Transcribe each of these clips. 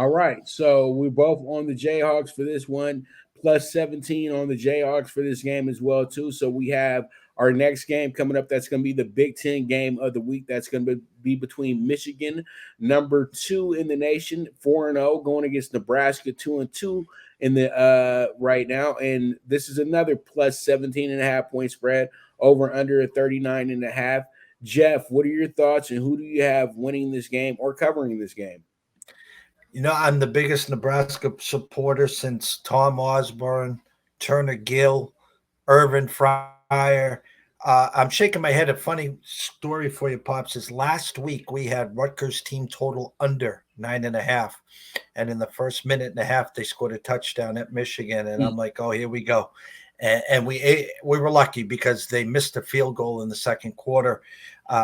All right. So we're both on the Jayhawks for this one, plus 17 on the Jayhawks for this game as well, too. So we have our next game coming up. That's going to be the Big Ten game of the week. That's going to be between Michigan, number two in the nation, 4-0, going against Nebraska, 2-2 in the right now. And this is another plus 17.5 point spread over under a 39.5. Jeff, what are your thoughts and who do you have winning this game or covering this game? I'm the biggest Nebraska supporter since Tom Osborne, Turner Gill, Irvin Fryer. I'm shaking my head. A funny story for you, Pops, is last week we had Rutgers team total under 9.5. And in the first minute and a half, they scored a touchdown at Michigan. And I'm like, oh, here we go. And we were lucky because they missed a field goal in the second quarter.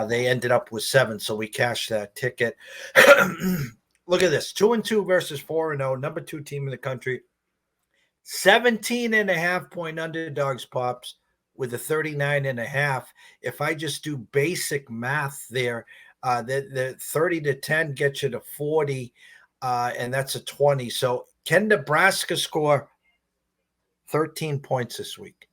They ended up with 7, so we cashed that ticket. Look at this, 2-2 versus 4-0, number 2 team in the country. 17.5 point underdogs, Pops, with a 39.5. If I just do basic math there, the 30 to 10 gets you to 40, and that's a 20. So can Nebraska score 13 points this week?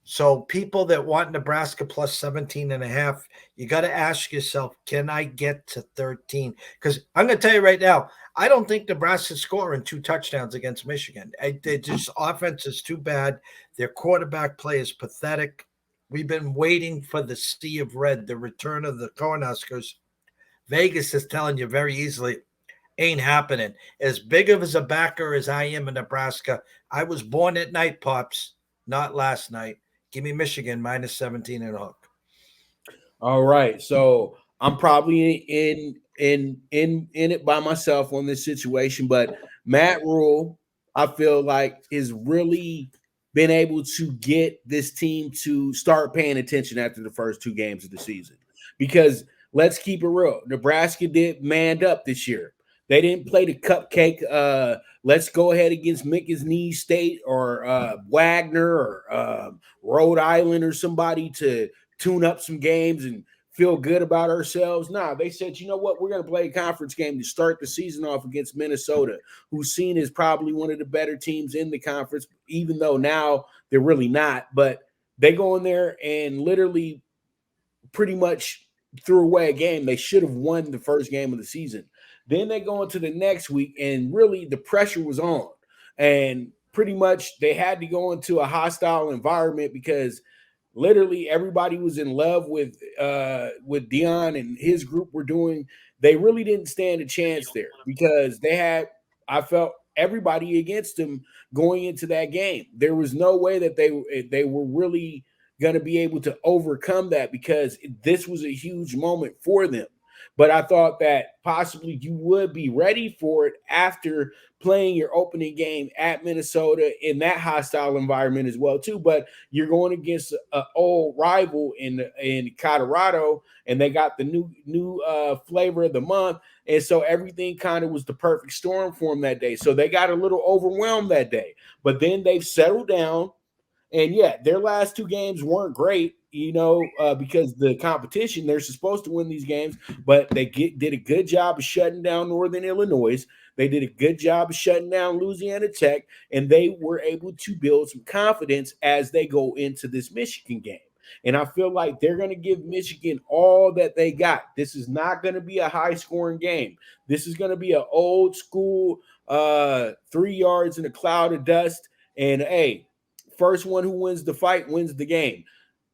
So people that want Nebraska plus 17.5, you got to ask yourself, can I get to 13? Because I'm going to tell you right now, I don't think Nebraska's scoring 2 touchdowns against Michigan. They just offense is too bad. Their quarterback play is pathetic. We've been waiting for the sea of red, the return of the Cornhuskers. Vegas is telling you very easily, ain't happening. As big of as a backer as I am in Nebraska, I was born at night, Pops, not last night. Give me Michigan minus 17 and a hook. All right. So I'm probably in it by myself on this situation, but Matt Rule, I feel like, is really been able to get this team to start paying attention after the first 2 games of the season. Because let's keep it real. Nebraska did manned up this year. They didn't play the cupcake. Let's go ahead against McNeese State or Wagner or Rhode Island or somebody to tune up some games and feel good about ourselves. Nah, they said, you know what? We're going to play a conference game to start the season off against Minnesota, who's seen as probably one of the better teams in the conference, even though now they're really not. But they go in there and literally pretty much threw away a game. They should have won the first game of the season. Then they go into the next week, and really the pressure was on. And pretty much they had to go into a hostile environment because literally everybody was in love with Dion and his group were doing. They really didn't stand a chance there because they had, I felt, everybody against them going into that game. There was no way that they were really going to be able to overcome that because this was a huge moment for them. But I thought that possibly you would be ready for it after playing your opening game at Minnesota in that hostile environment as well too. But you're going against an old rival in Colorado, and they got the new flavor of the month, and so everything kind of was the perfect storm for them that day. So they got a little overwhelmed that day, but then they've settled down. And yeah, their last 2 games weren't great, because the competition, they're supposed to win these games, but they did a good job of shutting down Northern Illinois. They did a good job of shutting down Louisiana Tech, and they were able to build some confidence as they go into this Michigan game. And I feel like they're going to give Michigan all that they got. This is not going to be a high scoring game. This is going to be an old school 3 yards in a cloud of dust. And hey, first one who wins the fight wins the game.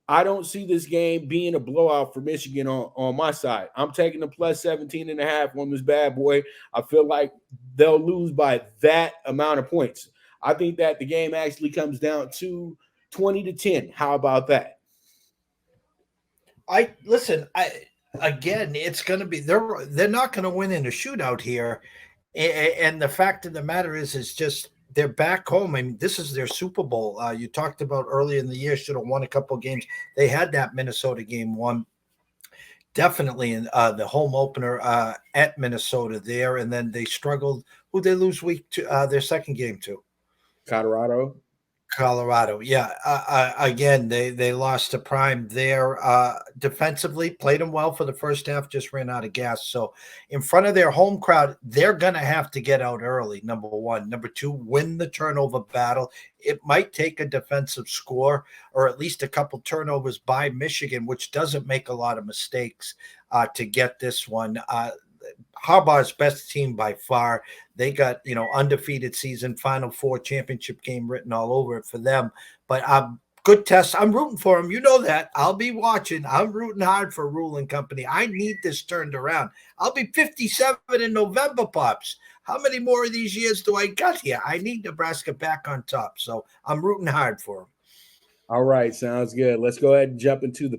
I don't see this game being a blowout for Michigan on my side. I'm taking the plus 17.5 on this bad boy. I feel like they'll lose by that amount of points. I think that the game actually comes down to 20-10. How about that? I listen. Again, it's going to be they're not going to win in a shootout here, and the fact of the matter is just they're back home. I mean, this is their Super Bowl. You talked about earlier in the year should have won a couple of games. They had that Minnesota game won. Definitely in the home opener at Minnesota there, and then they struggled. Who they lose week to their second game to? Colorado. Colorado, yeah. Again, they lost to Prime there. Defensively, played them well for the first half, just ran out of gas. So, in front of their home crowd, they're going to have to get out early. Number one, number two, win the turnover battle. It might take a defensive score or at least a couple turnovers by Michigan, which doesn't make a lot of mistakes to get this one. Harbaugh's best team by far. They got, undefeated season, Final Four championship game written all over it for them. But good test. I'm rooting for them. You know that. I'll be watching. I'm rooting hard for Ruling Company. I need this turned around. I'll be 57 in November, Pops. How many more of these years do I got here? I need Nebraska back on top. So I'm rooting hard for them. All right, sounds good. Let's go ahead and jump into the